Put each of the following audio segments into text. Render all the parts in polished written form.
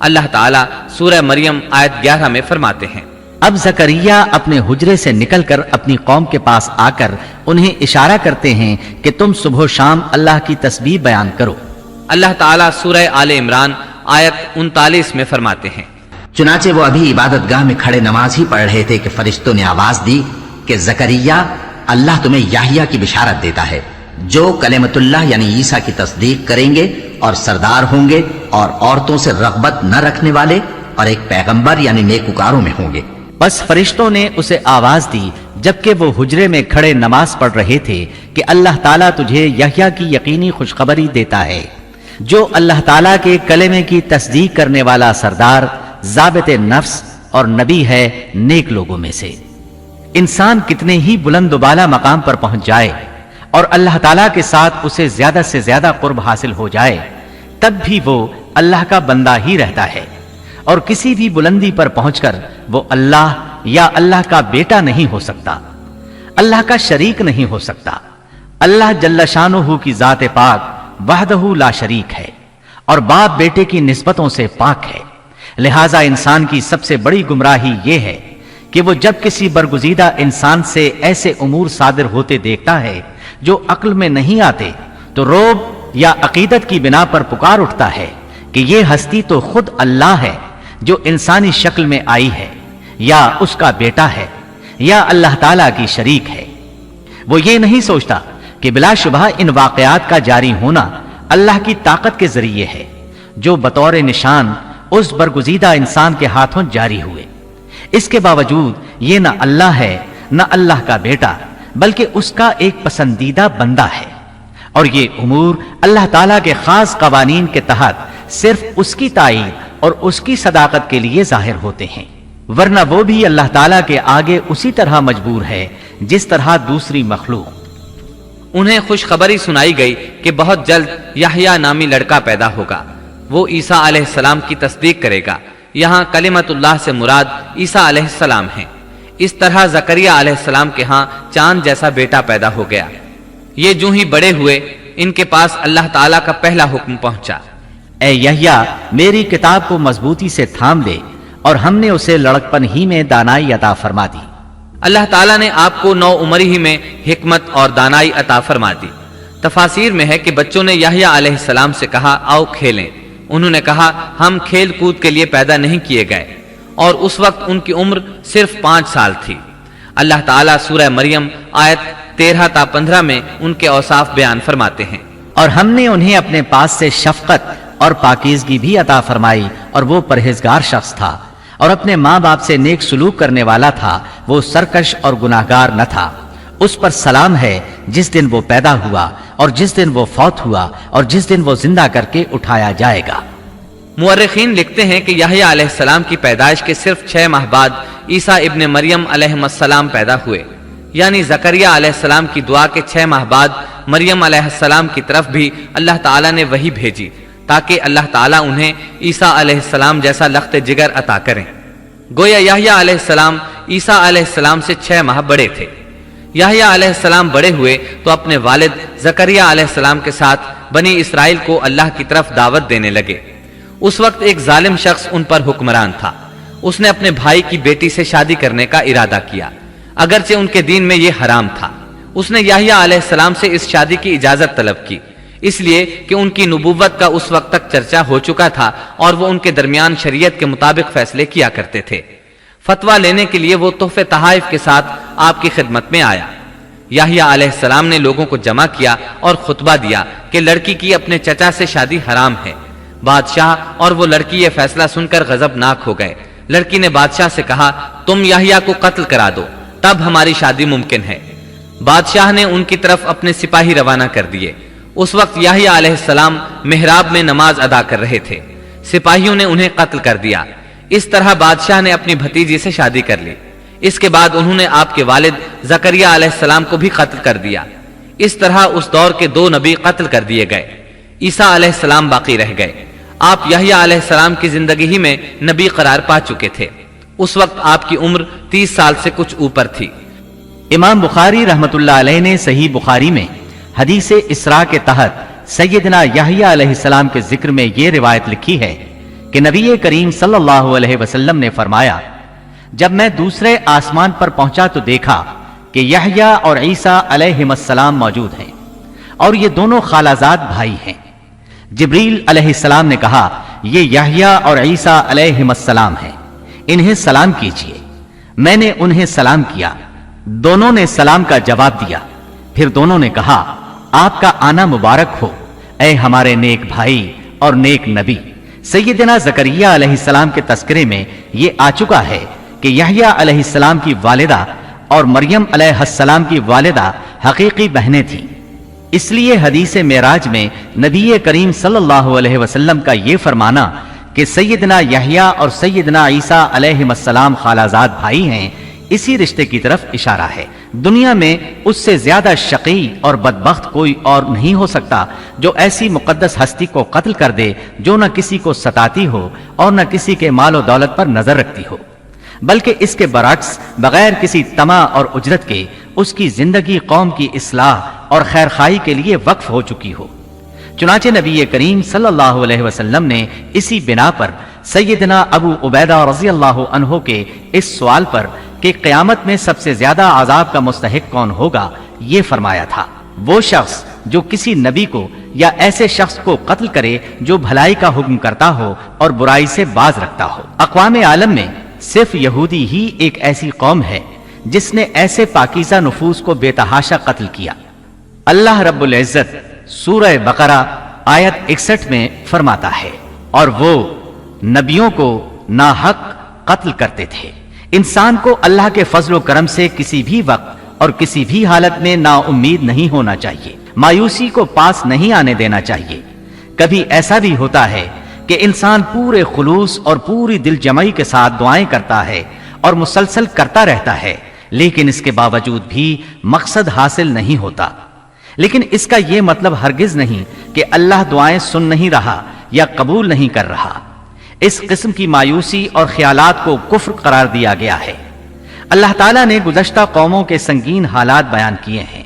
اللہ تعالیٰ سورہ مریم آیت 11 میں فرماتے ہیں، اب زکریا اپنے حجرے سے نکل کر اپنی قوم کے پاس آ کر انہیں اشارہ کرتے ہیں کہ تم صبح و شام اللہ کی تسبیح بیان کرو۔ اللہ تعالیٰ سورہ آل عمران آیت 39 میں فرماتے ہیں، چنانچہ وہ ابھی عبادت گاہ میں کھڑے نماز ہی پڑھ رہے تھے کہ فرشتوں نے آواز دی کہ زکریا، اللہ تمہیں یحییٰ کی بشارت دیتا ہے جو کلمۃ اللہ یعنی عیسیٰ کی تصدیق کریں گے اور سردار ہوں گے اور عورتوں سے رغبت نہ رکھنے والے اور ایک پیغمبر یعنی نیکوکاروں میں ہوں گے۔ بس فرشتوں نے اسے آواز دی جبکہ وہ حجرے میں کھڑے نماز پڑھ رہے تھے کہ اللہ تعالیٰ تجھے یحییٰ کی یقینی خوشخبری دیتا ہے جو اللہ تعالیٰ کے کلمے کی تصدیق کرنے والا سردار، ضابط نفس اور نبی ہے نیک لوگوں میں سے۔ انسان کتنے ہی بلند و بالا مقام پر پہنچ جائے اور اللہ تعالیٰ کے ساتھ اسے زیادہ سے زیادہ قرب حاصل ہو جائے، تب بھی وہ اللہ کا بندہ ہی رہتا ہے، اور کسی بھی بلندی پر پہنچ کر وہ اللہ یا اللہ کا بیٹا نہیں ہو سکتا، اللہ کا شریک نہیں ہو سکتا۔ اللہ جل شانہ کی ذات پاک وحدہ لا شریک ہے اور باپ بیٹے کی نسبتوں سے پاک ہے، لہذا انسان کی سب سے بڑی گمراہی یہ ہے کہ وہ جب کسی برگزیدہ انسان سے ایسے امور صادر ہوتے دیکھتا ہے جو عقل میں نہیں آتے تو رعب یا عقیدت کی بنا پر پکار اٹھتا ہے کہ یہ ہستی تو خود اللہ ہے جو انسانی شکل میں آئی ہے، یا اس کا بیٹا ہے، یا اللہ تعالیٰ کی شریک ہے۔ وہ یہ نہیں سوچتا کہ بلا شبہ ان واقعات کا جاری ہونا اللہ کی طاقت کے ذریعے ہے جو بطور نشان اس برگزیدہ انسان کے ہاتھوں جاری ہوئے۔ اس کے باوجود یہ نہ اللہ ہے نہ اللہ کا بیٹا بلکہ اس کا ایک پسندیدہ بندہ ہے، اور یہ امور اللہ تعالیٰ کے خاص قوانین کے تحت صرف اس کی تائید اور اس کی صداقت کے لیے ظاہر ہوتے ہیں، ورنہ وہ بھی اللہ تعالیٰ کے آگے اسی طرح مجبور ہے جس طرح دوسری مخلوق۔ انہیں خوشخبری سنائی گئی کہ بہت جلد یحییٰ نامی لڑکا پیدا ہوگا، وہ عیسیٰ علیہ السلام کی تصدیق کرے گا۔ یہاں کلمت اللہ سے مراد عیسیٰ علیہ السلام ہیں۔ اس طرح زکریا علیہ السلام کے ہاں چاند جیسا بیٹا پیدا ہو گیا۔ یہ جو ہی بڑے ہوئے ان کے پاس اللہ تعالیٰ کا پہلا حکم پہنچا، اے یحییٰ، میری کتاب کو مضبوطی سے تھام لے، اور ہم نے اسے لڑکپن ہی میں دانائی عطا فرما دی۔ اللہ تعالیٰ نے آپ کو 9 عمر ہی میں حکمت اور دانائی عطا فرما دی۔ تفاسیر میں ہے کہ بچوں نے یحییٰ علیہ السلام سے کہا آؤ کھیلیں، انہوں نے کہا ہم کھیل کود کے لیے پیدا نہیں کیے گئے، اور اس وقت ان کی عمر صرف 5 سال تھی۔ اللہ تعالیٰ سورہ مریم آیت 13 تا 15 میں ان کے اوصاف بیان فرماتے ہیں، اور ہم نے انہیں اپنے پاس سے شفقت اور پاکیزگی بھی عطا فرمائی، اور وہ پرہیزگار شخص تھا اور اپنے ماں باپ سے نیک سلوک کرنے والا تھا، وہ سرکش اور گناہگار نہ تھا۔ اس پر سلام ہے جس دن وہ پیدا ہوا اور جس دن وہ فوت ہوا اور جس دن وہ زندہ کر کے اٹھایا جائے گا۔ مورخین لکھتے ہیں کہ یحییٰ علیہ السلام کی پیدائش کے صرف 6 ماہ بعد عیسیٰ ابن مریم علیہ السلام پیدا ہوئے، یعنی زکریا علیہ السلام کی دعا کے 6 ماہ بعد مریم علیہ السلام کی طرف بھی اللہ تعالیٰ نے وحی بھیجی تاکہ اللہ تعالیٰ انہیں عیسیٰ علیہ السلام جیسا لخت جگر عطا کریں۔ گویا یحییٰ علیہ السلام عیسیٰ علیہ السلام سے 6 ماہ بڑے تھے۔ یحییٰ علیہ السلام بڑے ہوئے تو اپنے والد زکریا علیہ السلام کے ساتھ بنی اسرائیل کو اللہ کی طرف دعوت دینے لگے۔ اس وقت ایک ظالم شخص ان پر حکمران تھا۔ اس نے اپنے بھائی کی بیٹی سے شادی کرنے کا ارادہ کیا، اگرچہ ان کے دین میں یہ حرام تھا۔ اس نے یحییٰ علیہ السلام سے اس شادی کی اجازت طلب کی، اس لیے کہ ان کی نبوت کا اس وقت تک چرچا ہو چکا تھا اور وہ ان کے درمیان شریعت کے مطابق فیصلے کیا کرتے تھے۔ فتویٰ لینے کے لیے وہ تحفے تحائف کے ساتھ آپ کی خدمت میں آیا۔ یحییٰ علیہ السلام نے لوگوں کو جمع کیا اور خطبہ دیا کہ لڑکی کی اپنے چچا سے شادی حرام ہے۔ بادشاہ اور وہ لڑکی یہ فیصلہ سن کر غضبناک ہو گئے۔ لڑکی نے بادشاہ سے کہا تم یحییٰ کو قتل کرا دو، تب ہماری شادی ممکن ہے۔ بادشاہ نے ان کی طرف اپنے سپاہی روانہ کر دیے۔ اس وقت یحییٰ علیہ السلام محراب میں نماز ادا کر رہے تھے، سپاہیوں نے انہیں قتل کر دیا۔ اس طرح بادشاہ نے اپنی بھتیجی سے شادی کر لی۔ اس کے بعد انہوں نے آپ کے والد زکریا علیہ السلام کو بھی قتل کر دیا۔ اس طرح اس دور کے 2 نبی قتل کر دیے گئے۔ عیسیٰ علیہ السلام باقی رہ گئے۔ آپ یحییٰ علیہ السلام کی زندگی ہی میں نبی قرار پا چکے تھے۔ اس وقت آپ کی عمر 30 سال سے کچھ اوپر تھی۔ امام بخاری رحمت اللہ علیہ نے صحیح بخاری میں حدیث اسراء کے تحت سیدنا یحییٰ علیہ السلام کے ذکر میں یہ روایت لکھی ہے کہ نبی کریم صلی اللہ علیہ وسلم نے فرمایا، جب میں دوسرے آسمان پر پہنچا تو دیکھا کہ یحییٰ اور عیسیٰ علیہم السلام موجود ہیں اور یہ دونوں خالازاد بھائی ہیں۔ جبریل علیہ السلام نے کہا، یہ یحییٰ اور عیسیٰ علیہم السلام ہیں، انہیں سلام کیجیے۔ میں نے انہیں سلام کیا، دونوں نے سلام کا جواب دیا۔ پھر دونوں نے کہا، آپ کا آنا مبارک ہو اے ہمارے نیک بھائی اور نیک نبی۔ سیدنا زکریہ علیہ السلام کے تذکرے میں یہ آ چکا ہے کہ یحییٰ علیہ السلام کی والدہ اور مریم علیہ السلام کی والدہ حقیقی بہنیں تھیں۔ اس لیے حدیث معراج میں نبی کریم صلی اللہ علیہ وسلم کا یہ فرمانا کہ سیدنا یحییٰ اور سیدنا عیسیٰ علیہ السلام خالازاد بھائی ہیں، اسی رشتے کی طرف اشارہ ہے۔ دنیا میں اس سے زیادہ شقی اور بدبخت کوئی اور نہیں ہو سکتا جو ایسی مقدس ہستی کو قتل کر دے جو نہ کسی کو ستاتی ہو اور نہ کسی کے مال و دولت پر نظر رکھتی ہو، بلکہ اس کے برعکس بغیر کسی طمع اور اجرت کے اس کی زندگی قوم کی اصلاح اور خیرخواہی کے لیے وقف ہو چکی ہو۔ چنانچہ نبی کریم صلی اللہ علیہ وسلم نے اسی بنا پر سیدنا ابو عبیدہ رضی اللہ عنہ کے اس سوال پر کہ قیامت میں سب سے زیادہ عذاب کا مستحق کون ہوگا، یہ فرمایا تھا، وہ شخص جو کسی نبی کو یا ایسے شخص کو قتل کرے جو بھلائی کا حکم کرتا ہو اور برائی سے باز رکھتا ہو۔ اقوام عالم میں صرف یہودی ہی ایک ایسی قوم ہے جس نے ایسے پاکیزہ نفوس کو بے تحاشا قتل کیا۔ اللہ رب العزت سورہ بقرہ آیت 61 میں فرماتا ہے، اور وہ نبیوں کو ناحق قتل کرتے تھے۔ انسان کو اللہ کے فضل و کرم سے کسی بھی وقت اور کسی بھی حالت میں نا امید نہیں ہونا چاہیے، مایوسی کو پاس نہیں آنے دینا چاہیے۔ کبھی ایسا بھی ہوتا ہے کہ انسان پورے خلوص اور پوری دل جمعی کے ساتھ دعائیں کرتا ہے اور مسلسل کرتا رہتا ہے، لیکن اس کے باوجود بھی مقصد حاصل نہیں ہوتا۔ لیکن اس کا یہ مطلب ہرگز نہیں کہ اللہ دعائیں سن نہیں رہا یا قبول نہیں کر رہا۔ اس قسم کی مایوسی اور خیالات کو کفر قرار دیا گیا ہے۔ اللہ تعالیٰ نے گزشتہ قوموں کے سنگین حالات بیان کیے ہیں۔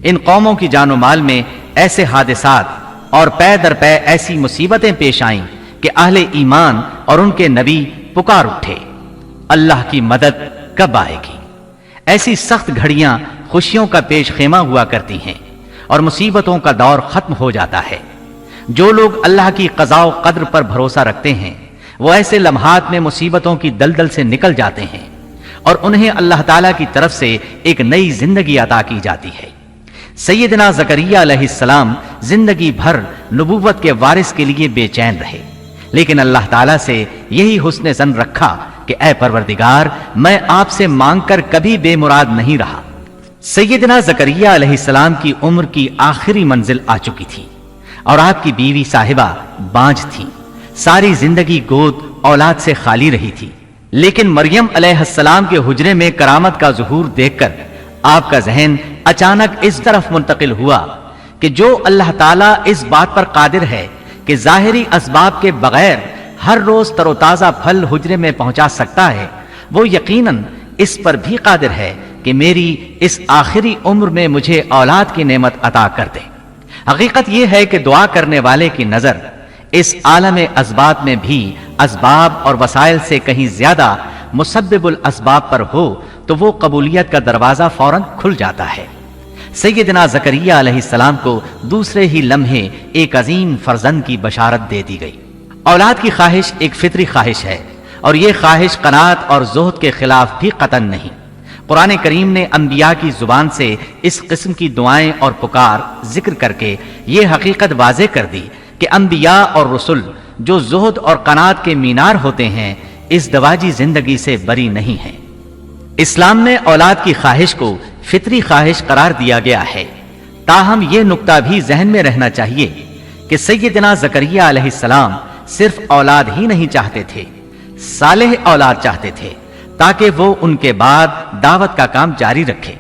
ان قوموں کی جان و مال میں ایسے حادثات اور پے در پے ایسی مصیبتیں پیش آئیں کہ اہل ایمان اور ان کے نبی پکار اٹھے، اللہ کی مدد کب آئے گی؟ ایسی سخت گھڑیاں خوشیوں کا پیش خیمہ ہوا کرتی ہیں اور مصیبتوں کا دور ختم ہو جاتا ہے۔ جو لوگ اللہ کی قضاء و قدر پر بھروسہ رکھتے ہیں وہ ایسے لمحات میں مصیبتوں کی دلدل سے نکل جاتے ہیں اور انہیں اللہ تعالیٰ کی طرف سے ایک نئی زندگی عطا کی جاتی ہے۔ سیدنا زکریا علیہ السلام زندگی بھر نبوت کے وارث کے لیے بے چین رہے، لیکن اللہ تعالیٰ سے یہی حسن ظن رکھا کہ اے پروردگار، میں آپ سے مانگ کر کبھی بے مراد نہیں رہا۔ سیدنا زکریا علیہ السلام کی عمر کی آخری منزل آ چکی تھی اور آپ کی بیوی صاحبہ بانجھ تھی، ساری زندگی گود اولاد سے خالی رہی تھی۔ لیکن مریم علیہ السلام کے حجرے میں کرامت کا ظہور دیکھ کر آپ کا ذہن اچانک اس طرف منتقل ہوا کہ جو اللہ تعالیٰ اس بات پر قادر ہے کہ ظاہری اسباب کے بغیر ہر روز تر و تازہ پھل حجرے میں پہنچا سکتا ہے، وہ یقیناً اس پر بھی قادر ہے کہ میری اس آخری عمر میں مجھے اولاد کی نعمت عطا کر دے۔ حقیقت یہ ہے کہ دعا کرنے والے کی نظر اس عالم اسباب میں بھی اسباب اور وسائل سے کہیں زیادہ مسبب الاسباب پر ہو تو وہ قبولیت کا دروازہ فوراً کھل جاتا ہے۔ سیدنا زکریا علیہ السلام کو دوسرے ہی لمحے ایک عظیم فرزند کی بشارت دے دی گئی۔ اولاد کی خواہش ایک فطری خواہش ہے اور یہ خواہش قناعت اور زہد کے خلاف بھی قطعاً نہیں۔ قرآن کریم نے انبیاء کی زبان سے اس قسم کی دعائیں اور پکار ذکر کر کے یہ حقیقت واضح کر دی کہ انبیاء اور رسل جو زہد اور قناعت کے مینار ہوتے ہیں اس دواجی زندگی سے بری نہیں ہیں۔ اسلام میں اولاد کی خواہش کو فطری خواہش قرار دیا گیا ہے، تاہم یہ نقطہ بھی ذہن میں رہنا چاہیے کہ سیدنا زکریا علیہ السلام صرف اولاد ہی نہیں چاہتے تھے، صالح اولاد چاہتے تھے تاکہ وہ ان کے بعد دعوت کا کام جاری رکھے۔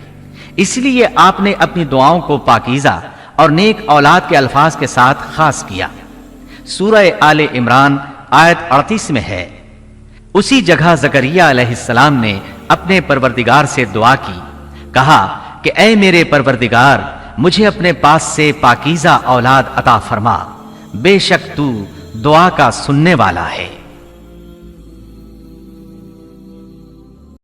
اس لیے آپ نے اپنی دعاؤں کو پاکیزہ اور نیک اولاد کے الفاظ کے ساتھ خاص کیا۔ سورہ آل عمران آیت 38 میں ہے، اسی جگہ زکریا علیہ السلام نے اپنے پروردگار سے دعا کی، کہا کہ اے میرے پروردگار، مجھے اپنے پاس سے پاکیزہ اولاد عطا فرما، بے شک تو دعا کا سننے والا ہے۔